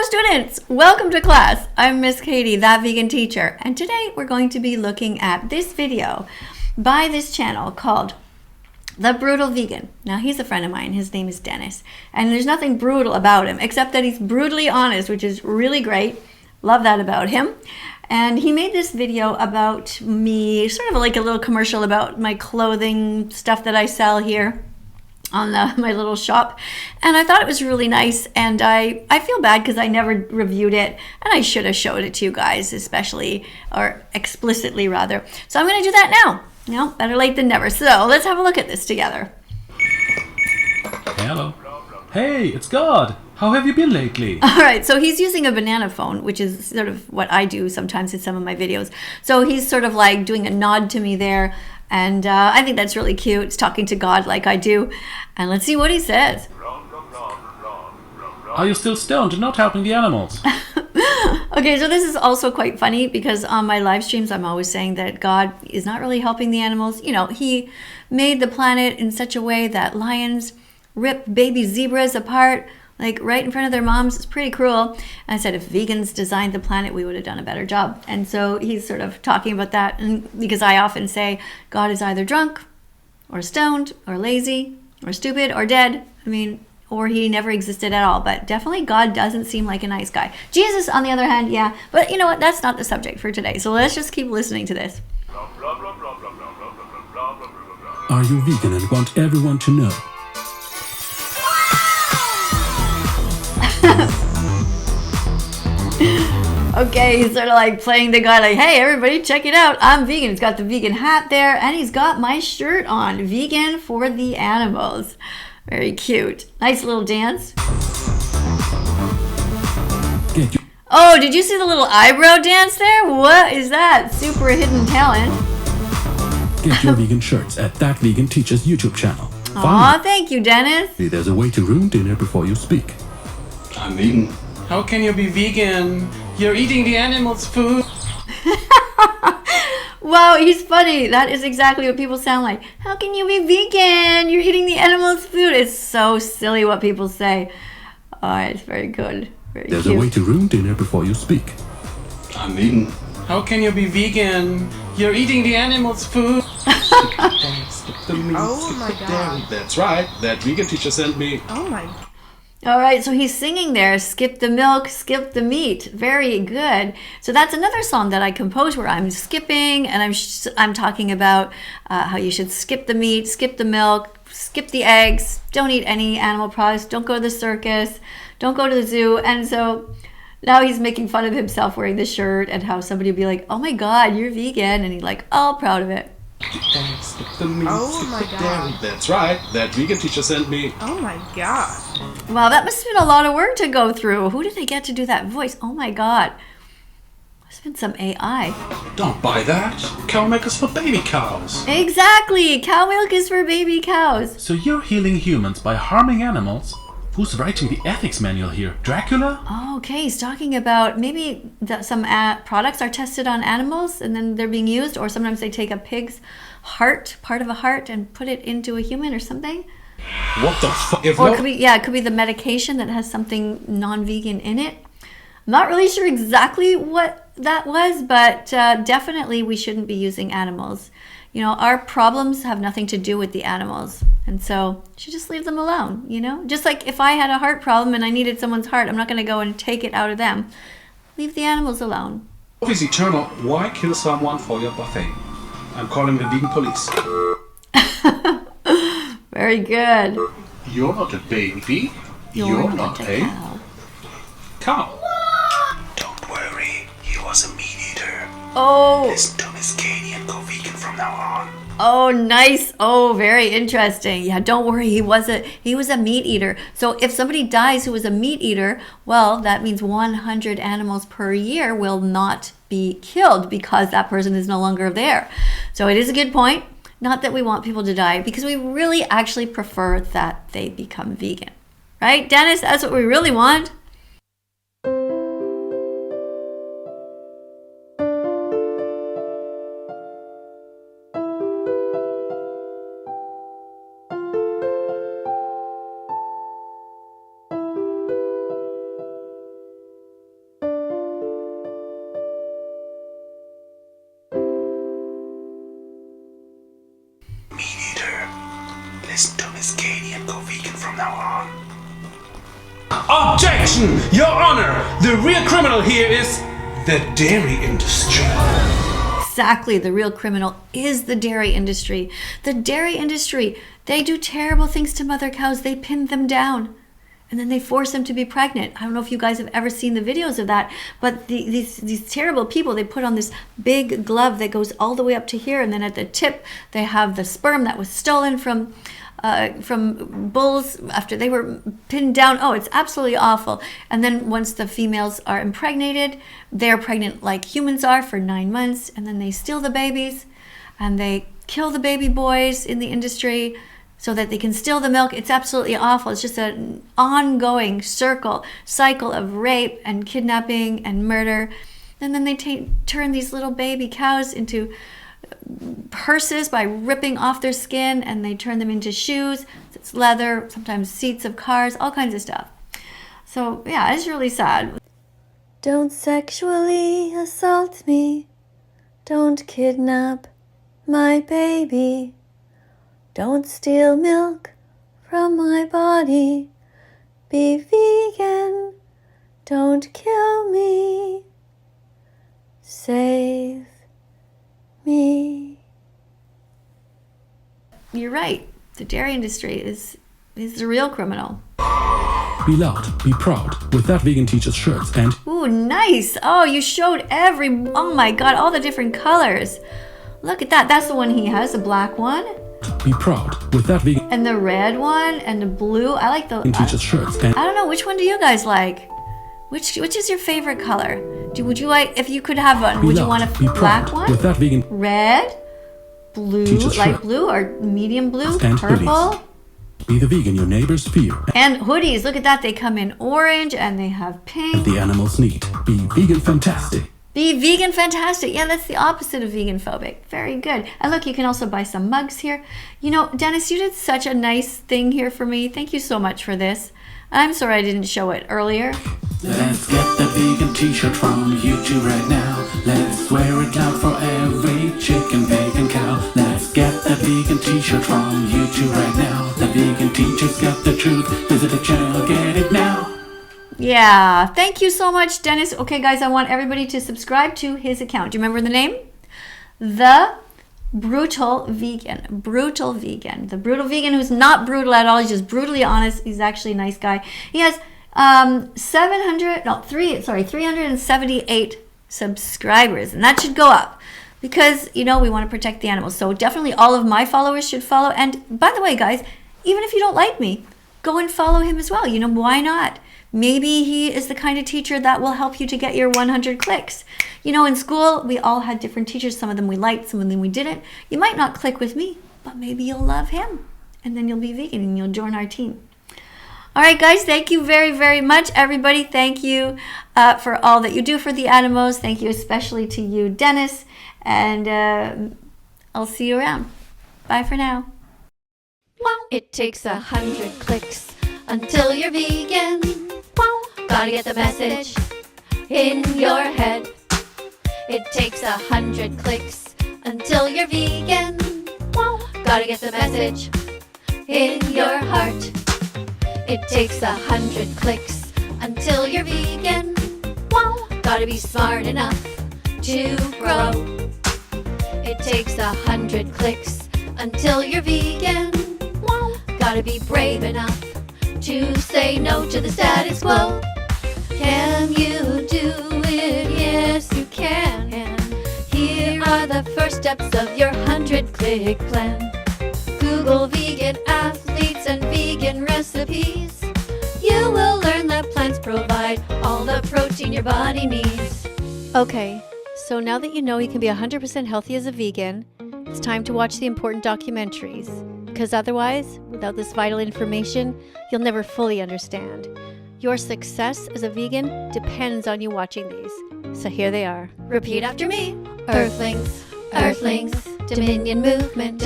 Hello students, welcome to class. I'm Miss Katie, that vegan teacher, and today we're going to be looking at this video by this channel called The Brutal Vegan. Now he's a friend of mine, his name is Dennis, and there's nothing brutal about him except that he's brutally honest, which is really great. Love that about him. And he made this video about me, sort of like a little commercial about my clothing stuff that I sell here on my little shop, and I thought it was really nice, and I feel bad because I never reviewed it, and I should have showed it to you guys, especially, or explicitly rather. So I'm going to do that now. You know, better late than never. So let's have a look at this together. Hello. Hey, it's God. How have you been lately? All right, so he's using a banana phone, which is sort of what I do sometimes in some of my videos. So he's sort of like doing a nod to me there. And I think that's really cute. It's talking to God like I do. And let's see what he says. Are you still stoned and not helping the animals? Okay, so this is also quite funny because on my live streams, I'm always saying that God is not really helping the animals. You know, he made the planet in such a way that lions rip baby zebras apart, like right in front of their moms. It's pretty cruel. And I said, if vegans designed the planet, we would have done a better job. And so he's sort of talking about that. And because I often say God is either drunk or stoned or lazy or stupid or dead. I mean, or he never existed at all. But definitely God doesn't seem like a nice guy. Jesus, on the other hand, yeah. But you know what? That's not the subject for today. So let's just keep listening to this. Are you vegan and want everyone to know? Okay, he's sort of like playing the guy like, hey, everybody, check it out. I'm vegan. He's got the vegan hat there, and he's got my shirt on. Vegan for the animals. Very cute. Nice little dance. Oh, did you see the little eyebrow dance there? What is that? Super hidden talent. Get your vegan shirts at That Vegan Teacher's YouTube channel. Aw, thank you, Dennis. There's a way to ruin dinner before you speak. I'm vegan. How can you be vegan? You're eating the animals' food. Wow, he's funny. That is exactly what people sound like. How can you be vegan? You're eating the animals' food. It's so silly what people say. Oh, it's very good. Very There's cute. a way to ruin dinner before you speak. I'm vegan. How can you be vegan? You're eating the animals' food. Oh my god. That's right. That vegan teacher sent me. Oh my. All right, so he's singing there, skip the milk, skip the meat. Very good. So that's another song that I composed where I'm skipping and I'm talking about how you should skip the meat, skip the milk, skip the eggs, don't eat any animal products, don't go to the circus, don't go to the zoo. And so now he's making fun of himself wearing the shirt and how somebody would be like, oh my God, you're vegan. And he's like, all proud of it. Skip the meat, Oh skip my the dairy. god. That's right. That vegan teacher sent me. Oh my god. Wow, that must have been a lot of work to go through. Who did they get to do that voice? Oh my God. Must have been some AI. Don't buy that. Cow milk is for baby cows. Exactly. Cow milk is for baby cows. So you're healing humans by harming animals? Who's writing the ethics manual here? Dracula? Oh, okay, he's talking about maybe some products are tested on animals and then they're being used, or sometimes they take a pig's heart, part of a heart, and put it into a human or something. What the fuck? Or it could be, yeah, it could be the medication that has something non-vegan in it. I'm not really sure exactly what that was, but definitely we shouldn't be using animals. You know, our problems have nothing to do with the animals. And so you should just leave them alone, you know? Just like if I had a heart problem and I needed someone's heart, I'm not going to go and take it out of them. Leave the animals alone. Love is eternal. Why kill someone for your buffet? I'm calling the vegan police. Very good. You're not a baby. You're not a cow. Don't worry. He was a meat eater. Oh, Listen to Miss Katie and go vegan from now on. oh, nice. Oh, very interesting. Yeah, don't worry. He was a meat eater. So if somebody dies who was a meat eater, well, that means 100 animals per year will not be killed because that person is no longer there. So it is a good point. Not that we want people to die, because we really actually prefer that they become vegan. Right, Dennis? That's what we really want. now on. Objection! Your Honor! The real criminal here is the dairy industry. Exactly, the real criminal is the dairy industry. The dairy industry, they do terrible things to mother cows. They pin them down and then they force them to be pregnant. I don't know if you guys have ever seen the videos of that, but these terrible people, they put on this big glove that goes all the way up to here, and then at the tip they have the sperm that was stolen from bulls after they were pinned down. Oh, it's absolutely awful. And then once the females are impregnated, they're pregnant like humans are for 9 months, and then they steal the babies and they kill the baby boys in the industry so that they can steal the milk. It's absolutely awful. It's just an ongoing cycle of rape and kidnapping and murder. And then they turn these little baby cows into purses by ripping off their skin, and they turn them into shoes. It's leather, sometimes seats of cars, all kinds of stuff. So yeah, it's really sad. Don't sexually assault me. Don't kidnap my baby. Don't steal milk from my body. Be vegan. Don't kill me. Save me. You're right. The dairy industry is the real criminal. Be loud, be proud with That Vegan Teacher's shirts and... Ooh, nice. Oh, you showed oh my God, all the different colors. Look at that. That's the one he has, the black one. Be proud with That Vegan... And the red one and the blue. I like the... Teacher's shirts and... I don't know, which one do you guys like? Which is your favorite color? Would you like, if you could have one, would you want a black one? With That Vegan... Red? Blue? Light blue or medium blue? And purple? Hoodies. Be the vegan your neighbors fear. And hoodies, look at that. They come in orange and they have pink. And the animals need. Be vegan fantastic. Be vegan fantastic. Yeah, that's the opposite of vegan phobic. Very good. And look, you can also buy some mugs here. You know, Dennis, you did such a nice thing here for me. Thank you so much for this. I'm sorry I didn't show it earlier. Let's get the vegan t-shirt from YouTube right now. Let's wear it loud for every chicken, pig and cow. Let's get the vegan t-shirt from YouTube right now. The vegan teacher's got the truth. Visit the channel, get it now. Yeah, thank you so much, Dennis. Okay, guys, I want everybody to subscribe to his account. Do you remember the name? The Brutal Vegan. Brutal Vegan. The Brutal Vegan who's not brutal at all. He's just brutally honest. He's actually a nice guy. He has 378 subscribers, and that should go up because, you know, we want to protect the animals. So definitely all of my followers should follow. And by the way, guys, even if you don't like me, go and follow him as well. You know, why not? Maybe he is the kind of teacher that will help you to get your 100 clicks. You know, in school, we all had different teachers. Some of them we liked, some of them we didn't. You might not click with me, but maybe you'll love him. And then you'll be vegan and you'll join our team. All right, guys, thank you very, very much. Everybody, thank you for all that you do for the animals. Thank you especially to you, Dennis. And I'll see you around. Bye for now. It takes 100 clicks until you're vegan. Gotta get the message in your head. It takes 100 clicks until you're vegan. Gotta get the message in your heart. It takes 100 clicks until you're vegan. Gotta be smart enough to grow. It takes 100 clicks until you're vegan. Gotta be brave enough to say no to the status quo. Can you do it? Yes, you can. And here are the first steps of your 100-click plan. Google vegan athletes and vegan recipes. You will learn that plants provide all the protein your body needs. Okay, so now that you know you can be 100% healthy as a vegan, it's time to watch the important documentaries. Because otherwise, without this vital information, you'll never fully understand. Your success as a vegan depends on you watching these. So here they are. Repeat after me. Earthlings, Earthlings, Dominion movement,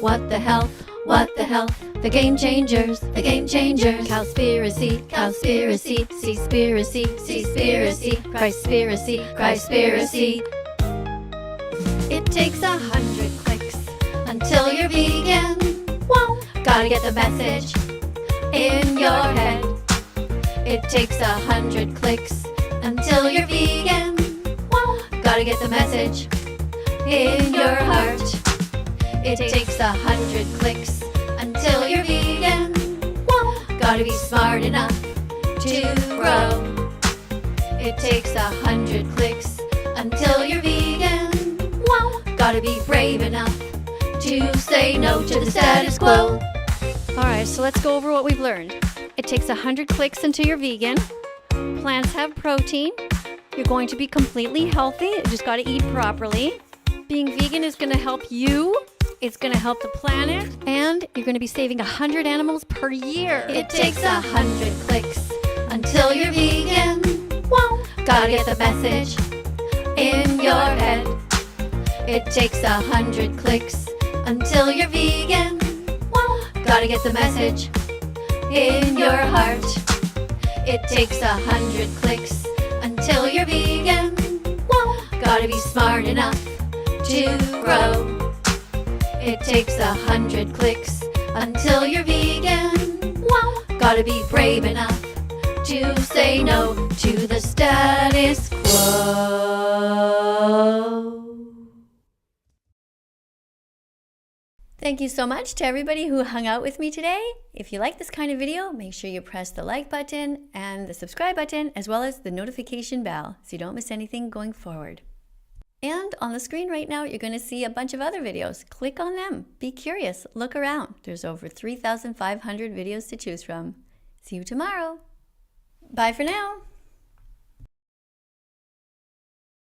what the hell, the game changers, Cowspiracy, Seaspiracy, Christspiracy. It takes 100 clicks until you're vegan. Gotta get the message in your head. It takes 100 clicks until you're vegan. Wow. Gotta get the message in your heart. It takes 100 clicks until you're vegan. Wow. Gotta be smart enough to grow. It takes 100 clicks until you're vegan. Wow. Gotta be brave enough to say no to the status quo. All right, so let's go over what we've learned. It takes 100 clicks until you're vegan. Plants have protein. You're going to be completely healthy. You just got to eat properly. Being vegan is going to help you. It's going to help the planet. And you're going to be saving 100 animals per year. It takes 100 clicks until you're vegan. Wow. Gotta get the message in your head. It takes 100 clicks until you're vegan. Wow. Gotta get the message in your heart. It takes 100 clicks until you're vegan. Wow. Gotta be smart enough to grow. It takes 100 clicks until you're vegan. Wow. Gotta be brave enough to say no to the status quo. Thank you so much to everybody who hung out with me today. If you like this kind of video, make sure you press the like button and the subscribe button, as well as the notification bell, so you don't miss anything going forward. And on the screen right now, you're going to see a bunch of other videos. Click on them. Be curious. Look around. There's over 3,500 videos to choose from. See you tomorrow. Bye for now.